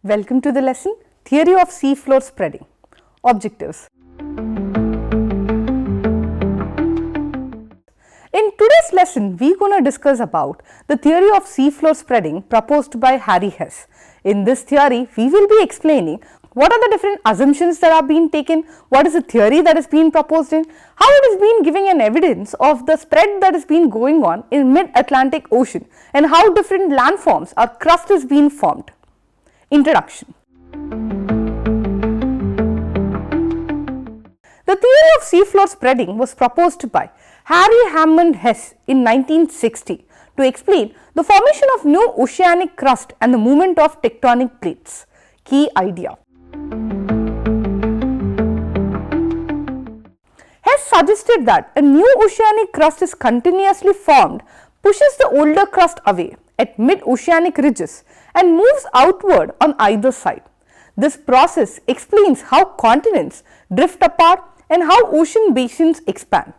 Welcome to the lesson Theory of Seafloor Spreading. Objectives. In today's lesson, we are going to discuss about the theory of seafloor spreading proposed by Harry Hess. In this theory, we will be explaining what are the different assumptions that are being taken, what is the theory that is being proposed in, how it is being giving an evidence of the spread that is being going on in mid-Atlantic Ocean, and how different landforms or crust is being formed. Introduction. The theory of seafloor spreading was proposed by Harry Hammond Hess in 1960 to explain the formation of new oceanic crust and the movement of tectonic plates. Key idea. Hess suggested that a new oceanic crust is continuously formed, pushes the older crust away at mid-oceanic ridges and moves outward on either side. This process explains how continents drift apart and how ocean basins expand.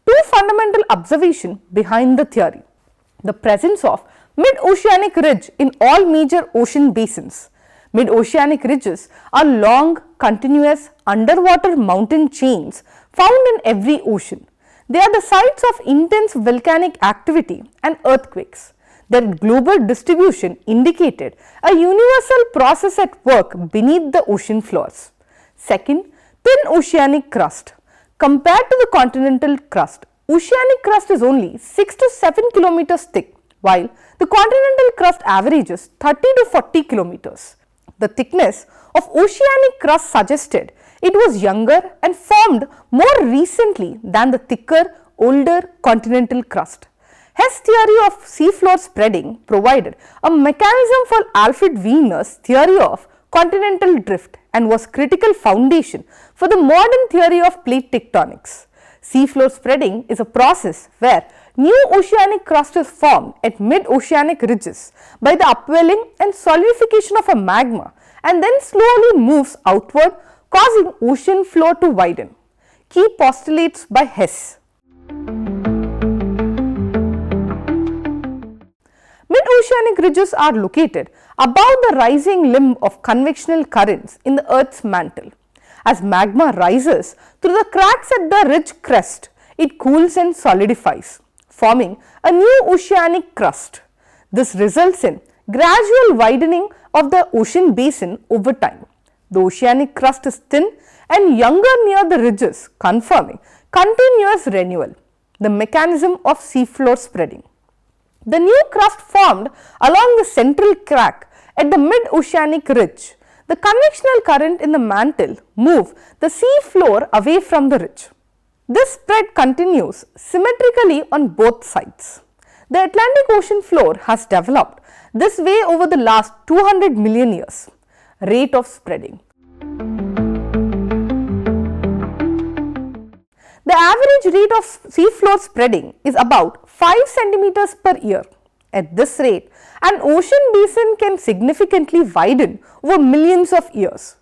Two fundamental observations behind the theory: the presence of mid-oceanic ridge in all major ocean basins. Mid-oceanic ridges are long, continuous, underwater mountain chains found in every ocean. They are the sites of intense volcanic activity and earthquakes. Their global distribution indicated a universal process at work beneath the ocean floors. Second, thin oceanic crust. Compared to the continental crust, oceanic crust is only 6 to 7 kilometers thick, while the continental crust averages 30 to 40 kilometers. The thickness of oceanic crust suggested it was younger and formed more recently than the thicker, older continental crust. Hess' theory of seafloor spreading provided a mechanism for Alfred Wegener's theory of continental drift and was critical foundation for the modern theory of plate tectonics. Seafloor spreading is a process where new oceanic crust is formed at mid-oceanic ridges by the upwelling and solidification of a magma and then slowly moves outward, causing ocean floor to widen. Key postulates by Hess. Mid-oceanic ridges are located above the rising limb of convectional currents in the Earth's mantle. As magma rises through the cracks at the ridge crest, it cools and solidifies, forming a new oceanic crust. This results in gradual widening of the ocean basin over time. The oceanic crust is thin and younger near the ridges, confirming continuous renewal. The mechanism of seafloor spreading. The new crust formed along the central crack at the mid-oceanic ridge. The convectional current in the mantle move the sea floor away from the ridge. This spread continues symmetrically on both sides. The Atlantic Ocean floor has developed this way over the last 200 million years. Rate of spreading. The average rate of seafloor spreading is about 5 centimeters per year. At this rate, an ocean basin can significantly widen over millions of years.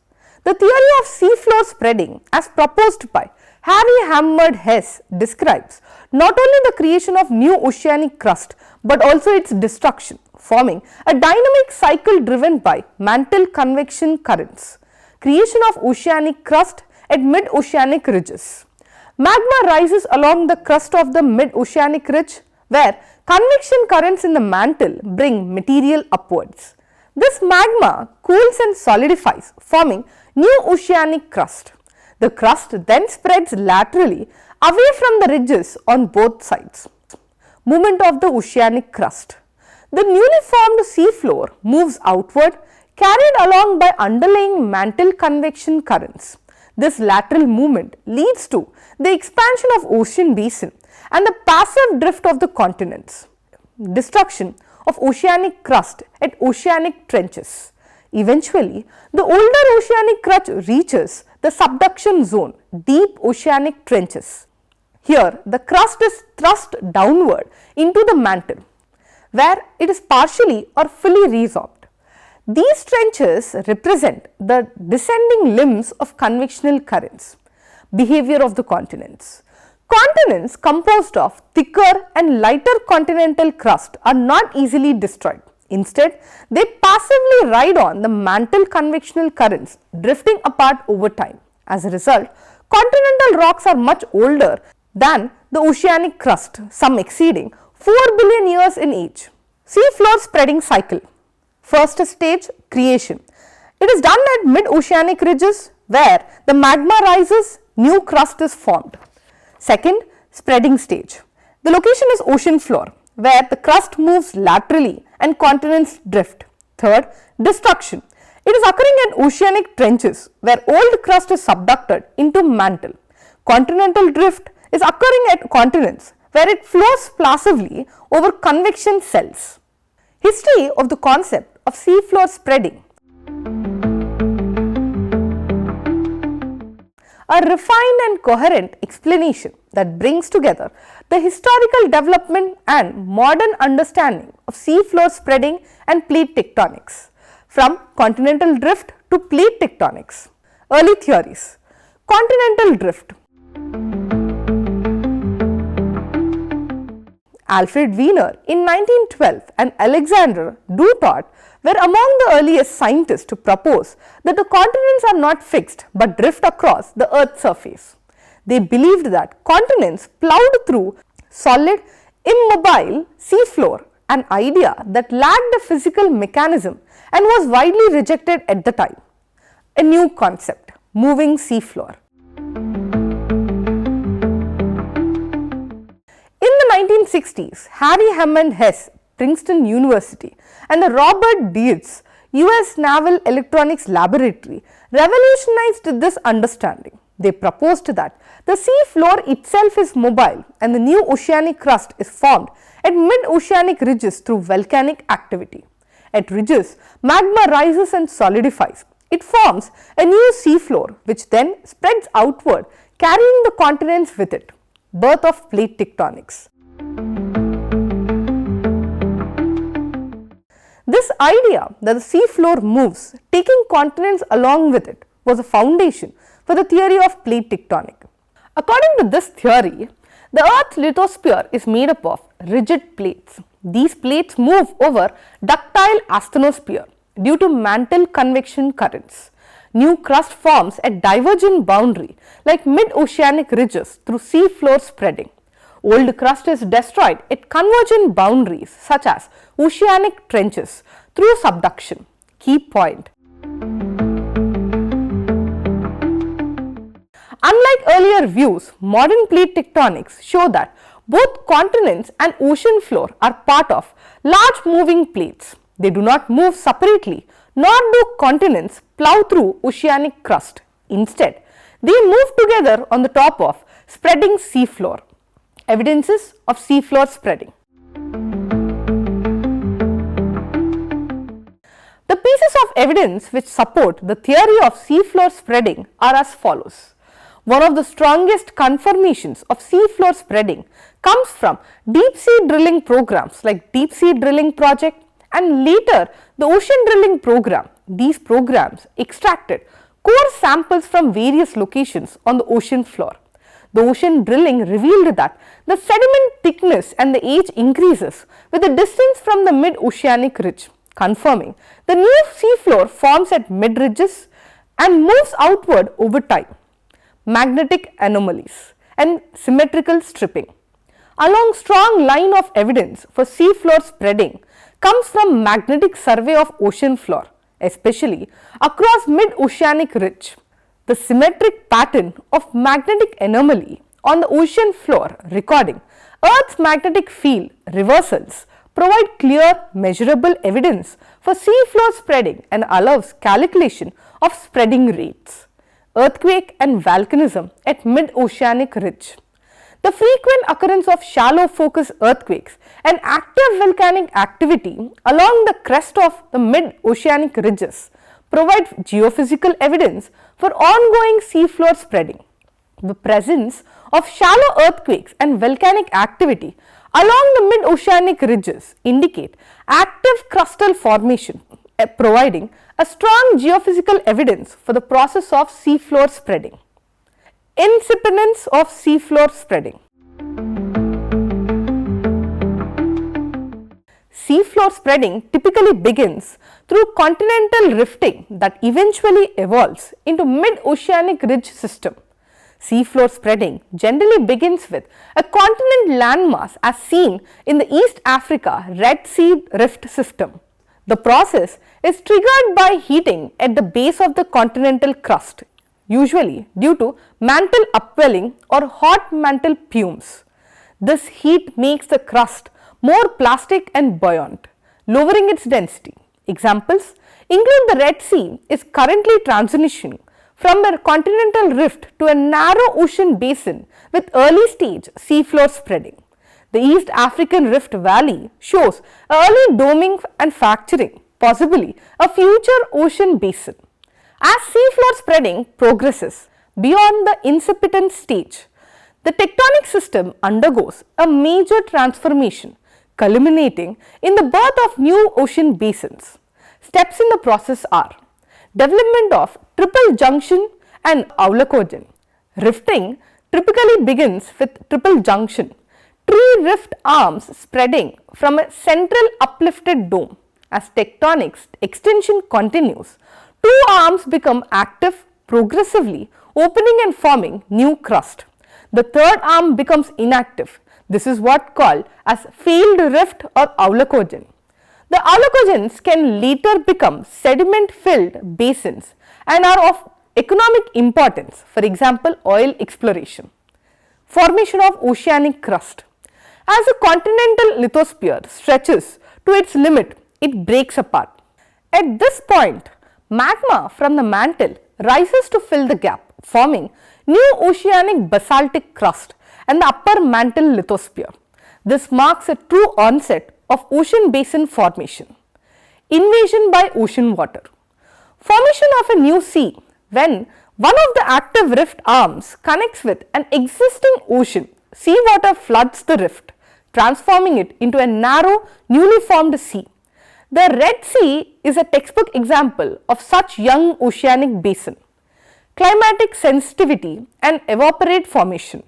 The theory of seafloor spreading, as proposed by Harry Hammond Hess, describes not only the creation of new oceanic crust but also its destruction, forming a dynamic cycle driven by mantle convection currents. Creation of oceanic crust at mid-oceanic ridges. Magma rises along the crust of the mid-oceanic ridge, where convection currents in the mantle bring material upwards. This magma cools and solidifies, forming new oceanic crust. The crust then spreads laterally away from the ridges on both sides. Movement of the oceanic crust. The newly formed seafloor moves outward, carried along by underlying mantle convection currents. This lateral movement leads to the expansion of ocean basin and the passive drift of the continents. Destruction of oceanic crust at oceanic trenches. Eventually, the older oceanic crust reaches the subduction zone, deep oceanic trenches. Here, the crust is thrust downward into the mantle, where it is partially or fully resorbed. These trenches represent the descending limbs of convectional currents. Behavior of the continents. Continents composed of thicker and lighter continental crust are not easily destroyed. Instead, they passively ride on the mantle convectional currents drifting apart over time. As a result, continental rocks are much older than the oceanic crust, some exceeding 4 billion years in age. Seafloor spreading cycle. First stage, creation. It is done at mid-oceanic ridges where the magma rises, new crust is formed. Second, spreading stage. The location is ocean floor where the crust moves laterally and continents drift. Third, destruction. It is occurring at oceanic trenches where old crust is subducted into mantle. Continental drift is occurring at continents where it flows passively over convection cells. History of the concept of seafloor spreading. A refined and coherent explanation that brings together the historical development and modern understanding of seafloor spreading and plate tectonics, from continental drift to plate tectonics. Early theories. Continental drift. Alfred Weiner in 1912 and Alexander Dutot were among the earliest scientists to propose that the continents are not fixed but drift across the Earth's surface. They believed that continents plowed through solid, immobile seafloor, an idea that lacked a physical mechanism and was widely rejected at the time. A new concept, moving seafloor. In the 1960s, Harry Hammond Hess, Princeton University, and the Robert Dietz, US Naval Electronics Laboratory revolutionized this understanding. They proposed that the sea floor itself is mobile and the new oceanic crust is formed at mid-oceanic ridges through volcanic activity. At ridges, magma rises and solidifies. It forms a new sea floor which then spreads outward, carrying the continents with it. Birth of plate tectonics. This idea that the sea floor moves, taking continents along with it, was a foundation for the theory of plate tectonic. According to this theory, the Earth's lithosphere is made up of rigid plates. These plates move over ductile asthenosphere due to mantle convection currents. New crust forms at divergent boundary like mid-oceanic ridges through sea floor spreading. Old crust is destroyed at convergent boundaries such as oceanic trenches through subduction. Key point. Unlike earlier views, modern plate tectonics show that both continents and ocean floor are part of large moving plates. They do not move separately, nor do continents plow through oceanic crust. Instead, they move together on the top of spreading seafloor. Evidences of seafloor spreading. The pieces of evidence which support the theory of seafloor spreading are as follows. One of the strongest confirmations of seafloor spreading comes from deep sea drilling programs like Deep Sea Drilling Project and later the Ocean Drilling Program. These programs extracted core samples from various locations on the ocean floor. The ocean drilling revealed that the sediment thickness and the age increases with the distance from the mid-oceanic ridge, confirming the new seafloor forms at mid-ridges and moves outward over time. Magnetic anomalies and symmetrical stripping. Along strong line of evidence for seafloor spreading comes from magnetic survey of ocean floor, especially across mid-oceanic ridge. The symmetric pattern of magnetic anomaly on the ocean floor recording Earth's magnetic field reversals provide clear, measurable evidence for seafloor spreading and allows calculation of spreading rates. Earthquake and volcanism at mid-oceanic ridge. The frequent occurrence of shallow focus earthquakes and active volcanic activity along the crest of the mid-oceanic ridges provide geophysical evidence for ongoing seafloor spreading. The presence of shallow earthquakes and volcanic activity along the mid-oceanic ridges indicate active crustal formation, providing a strong geophysical evidence for the process of seafloor spreading. Incipience of seafloor spreading. Seafloor spreading typically begins through continental rifting that eventually evolves into mid-oceanic ridge system. Seafloor spreading generally begins with a continent landmass as seen in the East Africa Red Sea rift system. The process is triggered by heating at the base of the continental crust, usually due to mantle upwelling or hot mantle plumes. This heat makes the crust more plastic and buoyant, lowering its density. Examples include the Red Sea is currently transitioning from a continental rift to a narrow ocean basin with early stage seafloor spreading. The East African Rift Valley shows early doming and fracturing, possibly a future ocean basin. As seafloor spreading progresses beyond the incipient stage, the tectonic system undergoes a major transformation, culminating in the birth of new ocean basins. Steps in the process are development of triple junction and aulacogen. Rifting typically begins with triple junction, tree rift arms spreading from a central uplifted dome. As tectonic extension continues, two arms become active progressively, opening and forming new crust. The third arm becomes inactive. This is what called as failed rift or aulacogen. The aulacogens can later become sediment-filled basins and are of economic importance, for example, oil exploration. Formation of oceanic crust. As a continental lithosphere stretches to its limit, it breaks apart. At this point, magma from the mantle rises to fill the gap, forming new oceanic basaltic crust and the upper mantle lithosphere. This marks a true onset of ocean basin formation. Invasion by ocean water. Formation of a new sea when one of the active rift arms connects with an existing ocean. Seawater floods the rift, transforming it into a narrow, newly formed sea. The Red Sea is a textbook example of such young oceanic basin. Climatic sensitivity and evaporate formation.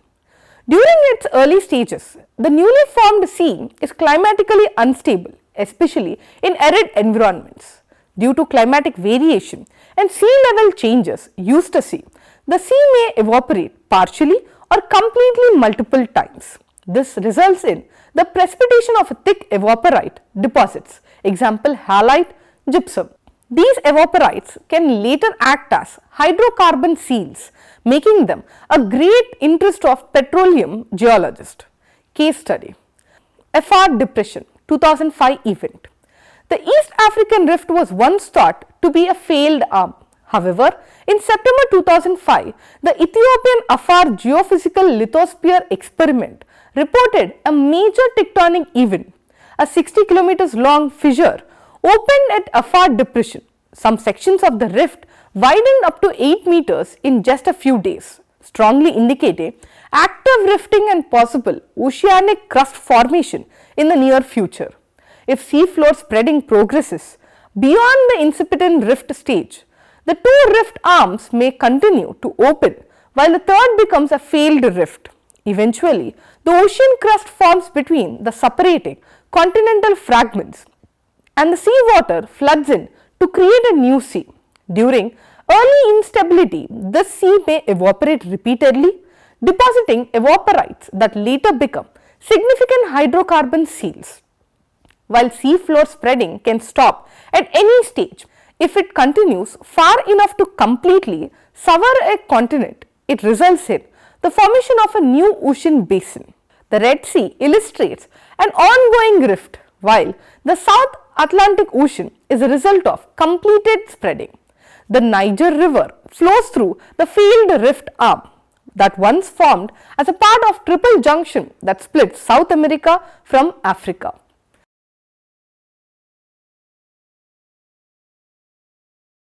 During its early stages, the newly formed sea is climatically unstable, especially in arid environments. Due to climatic variation and sea level changes Eustace, the sea may evaporate partially or completely multiple times. This results in the precipitation of thick evaporite deposits, example halite, gypsum. These evaporites can later act as hydrocarbon seals, making them a great interest of petroleum geologists. Case study: FR Depression 2005 event. The East African Rift was once thought to be a failed arm. However, in September 2005, the Ethiopian Afar geophysical lithosphere experiment reported a major tectonic event. A 60 kilometers long fissure opened at Afar Depression. Some sections of the rift widened up to 8 meters in just a few days, strongly indicating active rifting and possible oceanic crust formation in the near future. If seafloor spreading progresses beyond the incipient rift stage, the two rift arms may continue to open while the third becomes a failed rift. Eventually, the ocean crust forms between the separating continental fragments and the seawater floods in to create a new sea. During early instability, this sea may evaporate repeatedly, depositing evaporites that later become significant hydrocarbon seals. While seafloor spreading can stop at any stage, if it continues far enough to completely sever a continent, it results in the formation of a new ocean basin. The Red Sea illustrates an ongoing rift, while the South Atlantic Ocean is a result of completed spreading. The Niger River flows through the failed rift arm that once formed as a part of triple junction that splits South America from Africa.